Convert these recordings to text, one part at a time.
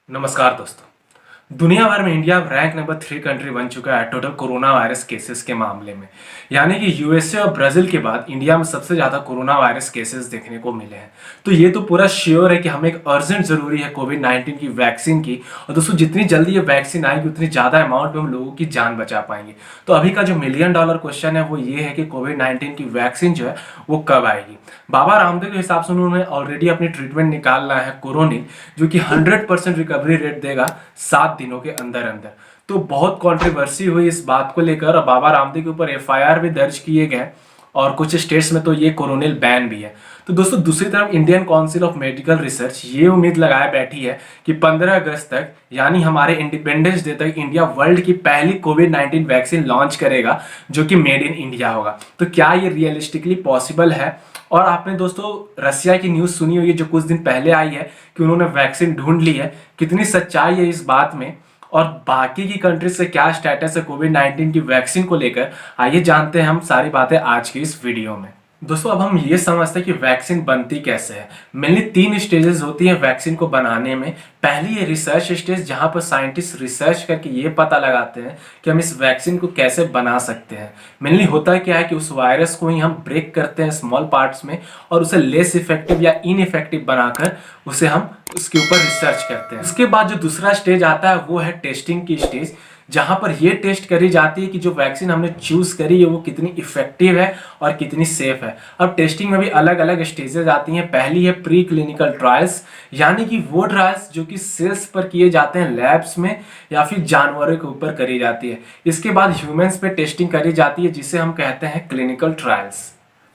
नमस्कार दोस्तों। दुनिया भर में इंडिया रैंक नंबर 3 कंट्री बन चुका है टोटल कोरोना वायरस केसेस के मामले में। यानी कि यूएसए और ब्राजील के बाद इंडिया में सबसे ज़्यादा कोरोना वायरस केसेस देखने को मिले हैं। तो ये तो पूरा श्योर है कि हमें एक अर्जेंट ज़रूरी है कोविड-19 की वैक्सीन की। और दोस्तों जितनी जल्दी ये वैक्सीन आएगी उतनी ज़्यादा अमाउंट में हम लोगों की जान बचा पाएंगे। तो अभी का जो मिलियन डॉलर क्वेश्चन है वो ये है कि कोविड-19 की वैक्सीन जो है वो कब आएगी। बाबा रामदेव के हिसाब से उन्होंने ऑलरेडी अपनी ट्रीटमेंट निकालना है कोरोनिल, जो कि 100% रिकवरी रेट देगा 7 दिनों के अंदर अंदर। तो बहुत कंट्रोवर्सी हुई इस बात को लेकर और बाबा रामदेव के ऊपर एफआईआर भी दर्ज किए गए और कुछ स्टेट्स में तो ये कोरोनिल बैन भी है। तो दोस्तों दूसरी तरफ Indian council of medical research ये उम्मीद लगाए बैठी है कि 15 अगस्त तक यानी हमारे इंडिपेंडेंस डे तक इंडिया वर्ल्ड की पहली कोविड-19 वैक्सीन लॉन्च करेगा जो कि मेड इन इंडिया होगा। तो क्या ये रियलिस्टिकली पॉसिबल है? और आपने दोस्तों रसिया की न्यूज़ सुनी होगी जो कुछ दिन पहले आई है कि उन्होंने वैक्सीन ढूंढ ली है। कितनी सच्चाई है इस बात में और बाकी की कंट्रीज से क्या स्टेटस है कोविड-19 की वैक्सीन को लेकर, आइए जानते हैं हम सारी बातें आज की इस वीडियो में। दोस्तों अब हम ये समझते हैं कि वैक्सीन बनती कैसे है। मेनली 3 स्टेजेस होती हैं वैक्सीन को बनाने में। पहली है रिसर्च स्टेज, जहां पर साइंटिस्ट रिसर्च करके ये पता लगाते हैं कि हम इस वैक्सीन को कैसे बना सकते हैं। मेनली होता क्या है कि उस वायरस को ही हम ब्रेक करते हैं स्मॉल पार्ट्स में और उसे लेस इफेक्टिव या इनइफेक्टिव बनाकर उसे हम उसके ऊपर रिसर्च करते हैं। उसके बाद जो दूसरा स्टेज आता है वो है टेस्टिंग की स्टेज, जहां पर यह टेस्ट करी जाती है कि जो वैक्सीन हमने चूज करी है वो कितनी इफेक्टिव है और कितनी सेफ है। अब टेस्टिंग में भी अलग अलग स्टेजेस आती हैं। पहली है प्री क्लिनिकल ट्रायल्स, यानी कि वो ट्रायल्स जो कि सेल्स पर किए जाते हैं लैब्स में या फिर जानवरों के ऊपर करी जाती है। इसके बाद ह्यूमंस पे टेस्टिंग करी जाती है जिसे हम कहते हैं क्लिनिकल ट्रायल्स।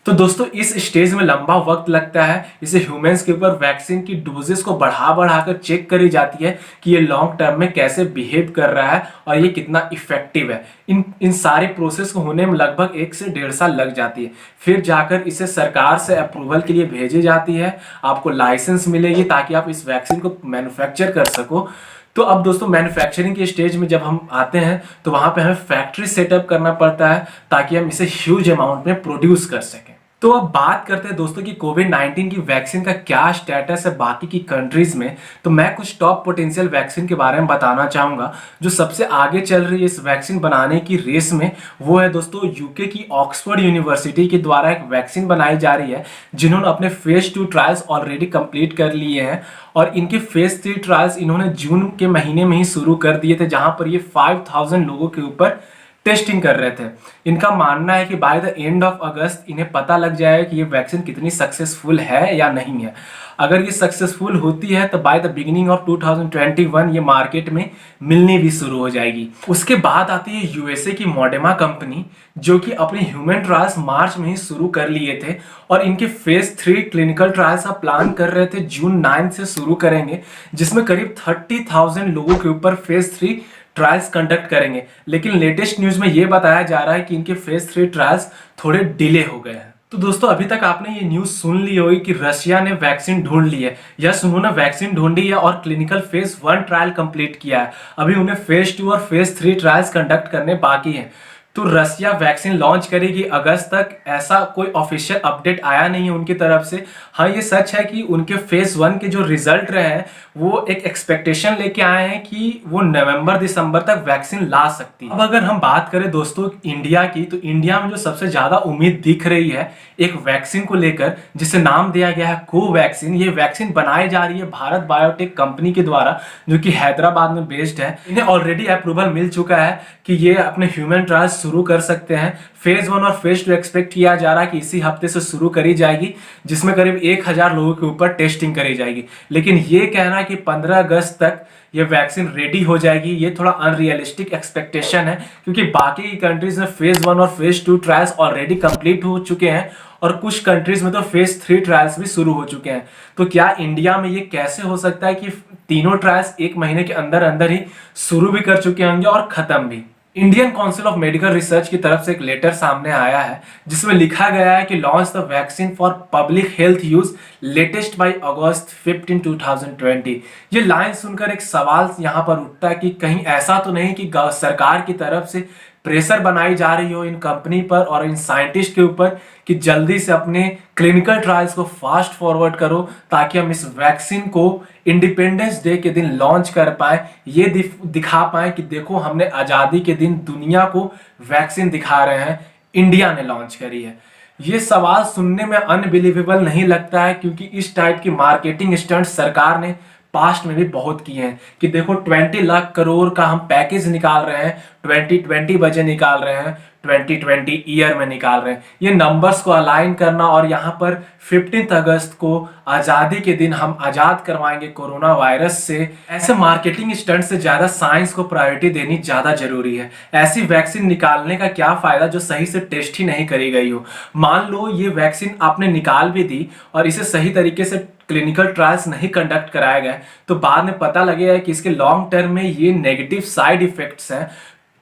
तो दोस्तों इस स्टेज में लंबा वक्त लगता है। इसे ह्यूमंस के ऊपर वैक्सीन की डोजेस को बढ़ा बढ़ाकर चेक करी जाती है कि ये लॉन्ग टर्म में कैसे बिहेव कर रहा है और ये कितना इफेक्टिव है। इन सारे प्रोसेस को होने में लगभग 1 से 1.5 साल लग जाती है। फिर जाकर इसे सरकार से अप्रूवल के लिए भेजी जाती है। आपको लाइसेंस मिलेगी ताकि आप इस वैक्सीन को मैन्युफैक्चर कर सको। तो अब दोस्तों मैन्युफैक्चरिंग के स्टेज में जब हम आते हैं तो वहां पे हमें फैक्ट्री सेटअप करना पड़ता है ताकि हम इसे ह्यूज अमाउंट में प्रोड्यूस कर सकें। तो अब बात करते हैं दोस्तों कि कोविड-19 की वैक्सीन का क्या स्टेटस है बाकी की कंट्रीज में। तो मैं कुछ टॉप पोटेंशियल वैक्सीन के बारे में बताना चाहूंगा जो सबसे आगे चल रही है इस वैक्सीन बनाने की रेस में। वो है दोस्तों यूके की ऑक्सफोर्ड यूनिवर्सिटी के द्वारा एक वैक्सीन बनाई जा रही है जिन्होंने अपने फेज 2 ट्रायल्स ऑलरेडी कंप्लीट कर लिए हैं और इनके फेज 3 ट्रायल्स इन्होंने जून के महीने में ही शुरू कर दिए थे, जहां पर ये 5000 लोगों के ऊपर टेस्टिंग कर रहे थे। इनका मानना है कि बाय द एंड ऑफ अगस्त इन्हें पता लग जाएगा कि ये वैक्सीन कितनी सक्सेसफुल है या नहीं है। अगर ये सक्सेसफुल होती है तो बाय द बिगिनिंग ऑफ 2021 ये मार्केट में मिलनी भी शुरू हो जाएगी। उसके बाद आती है यूएसए की मॉडर्ना कंपनी जो कि अपने ह्यूमन ट्रायल्स मार्च में ही शुरू कर लिए थे और इनके फेज 3 क्लिनिकल ट्रायल्स आप प्लान कर रहे थे जून 9 से शुरू करेंगे, जिसमें करीब 30,000 लोगों के ऊपर फेज 3 ट्रायल्स कंडक्ट करेंगे। लेकिन लेटेस्ट न्यूज में यह बताया जा रहा है कि इनके फेज 3 ट्रायल्स थोड़े डिले हो गए हैं। तो दोस्तों अभी तक आपने ये न्यूज सुन ली होगी कि रशिया ने वैक्सीन ढूंढ ली है। यस, उन्होंने वैक्सीन ढूंढी है और क्लिनिकल फेज 1 ट्रायल कंप्लीट किया है। अभी उन्हें फेज 2 और फेज 3 ट्रायल्स कंडक्ट करने बाकी हैं। तो रशिया वैक्सीन लॉन्च करेगी अगस्त तक, ऐसा कोई ऑफिशियल अपडेट आया नहीं है उनकी तरफ से। हाँ ये सच है कि उनके फेज 1 के जो रिजल्ट रहे हैं वो एक एक्सपेक्टेशन लेके आए हैं कि वो नवंबर दिसंबर तक वैक्सीन ला सकती है। अब अगर हम बात करें दोस्तों इंडिया की, तो इंडिया में जो सबसे ज्यादा उम्मीद दिख रही है एक वैक्सीन को लेकर जिसे नाम दिया गया है कोवैक्सीन। ये वैक्सीन बनाई जा रही है भारत बायोटेक कंपनी के द्वारा जो कि हैदराबाद में बेस्ड है। इन्हें ऑलरेडी अप्रूवल मिल चुका है कि ये अपने ह्यूमन ट्रायल्स शुरू कर सकते हैं। फेज 1 और फेज 2 एक्सपेक्ट किया जा रहा है कि इसी हफ्ते से शुरू करी जाएगी, जिसमें करीब 1000 लोगों के ऊपर टेस्टिंग करी जाएगी। लेकिन ये कहना कि 15 अगस्त तक ये वैक्सीन रेडी हो जाएगी ये थोड़ा अनरियलिस्टिक एक्सपेक्टेशन है, क्योंकि बाकी की कंट्रीज में फेज 1 और फेज 2 ट्रायल्स ऑलरेडी कंप्लीट हो चुके हैं और कुछ कंट्रीज में तो फेज 3 ट्रायल्स भी शुरू हो चुके हैं। तो क्या इंडिया में ये कैसे हो सकता है कि तीनों ट्रायल्स 1 महीने के अंदर अंदर ही शुरू भी कर चुके होंगे और खत्म भी? Indian council of medical research की तरफ से एक लेटर सामने आया है जिसमें लिखा गया है कि launch the vaccine for public health use latest by August 15, 2020। ये लाइन सुनकर एक सवाल यहाँ पर उठता है कि कहीं ऐसा तो नहीं कि सरकार की तरफ से प्रेशर बनाई जा रही हो इन कंपनी पर और इन साइंटिस्ट के ऊपर कि जल्दी से अपने क्लिनिकल ट्रायल्स को फास्ट फॉरवर्ड करो ताकि हम इस वैक्सीन को इंडिपेंडेंस डे के दिन लॉन्च कर पाए, ये दिखा पाए कि देखो हमने आज़ादी के दिन दुनिया को वैक्सीन दिखा रहे हैं, इंडिया ने लॉन्च करी है। ये सवाल सुनने में अनबिलीवेबल नहीं लगता है क्योंकि इस टाइप की मार्केटिंग स्टंट सरकार ने पास्ट में भी बहुत किए हैं कि देखो 20 लाख करोड़ का हम पैकेज निकाल रहे हैं, 2020 बजट निकाल रहे हैं, 2020 ईयर में निकाल रहे हैं। ये नंबर्स को अलाइन करना और यहाँ पर 15 अगस्त को आज़ादी के दिन हम आज़ाद करवाएंगे कोरोना वायरस से, ऐसे मार्केटिंग स्टंट से ज़्यादा साइंस को प्रायोरिटी देनी ज़्यादा जरूरी है। ऐसी वैक्सीन निकालने का क्या फ़ायदा जो सही से टेस्ट ही नहीं करी गई हो। मान लो ये वैक्सीन आपने निकाल भी दी और इसे सही तरीके से क्लिनिकल ट्रायल्स नहीं कंडक्ट कराए गए तो बाद में पता लगेगा कि इसके लॉन्ग टर्म में ये नेगेटिव साइड इफेक्ट्स हैं,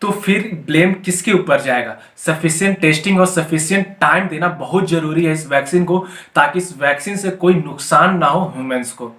तो फिर ब्लेम किसके ऊपर जाएगा। सफिशिएंट टेस्टिंग और सफिशिएंट टाइम देना बहुत जरूरी है इस वैक्सीन को ताकि इस वैक्सीन से कोई नुकसान ना हो ह्यूमंस को।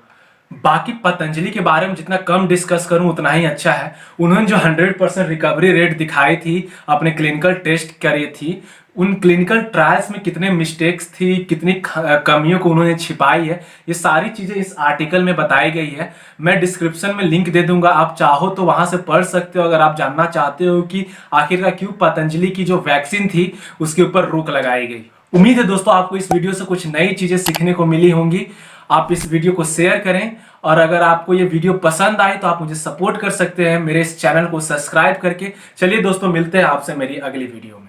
बाकी पतंजलि के बारे में जितना कम डिस्कस करूं उतना ही अच्छा है। उन्होंने जो 100% रिकवरी रेट दिखाई थी, अपने क्लिनिकल टेस्ट करी थी, उन क्लिनिकल ट्रायल्स में कितने मिस्टेक्स थी, कितनी कमियों को उन्होंने छिपाई है, ये सारी चीज़ें इस आर्टिकल में बताई गई है। मैं डिस्क्रिप्शन में लिंक दे दूंगा, आप चाहो तो वहां से पढ़ सकते हो अगर आप जानना चाहते हो कि आखिरकार क्यों पतंजलि की जो वैक्सीन थी उसके ऊपर रोक लगाई गई। उम्मीद है दोस्तों आपको इस वीडियो से कुछ नई चीज़ें सीखने को मिली होंगी। आप इस वीडियो को शेयर करें और अगर आपको ये वीडियो पसंद आए तो आप मुझे सपोर्ट कर सकते हैं मेरे इस चैनल को सब्सक्राइब करके। चलिए दोस्तों, मिलते हैं आपसे मेरी अगली वीडियो में।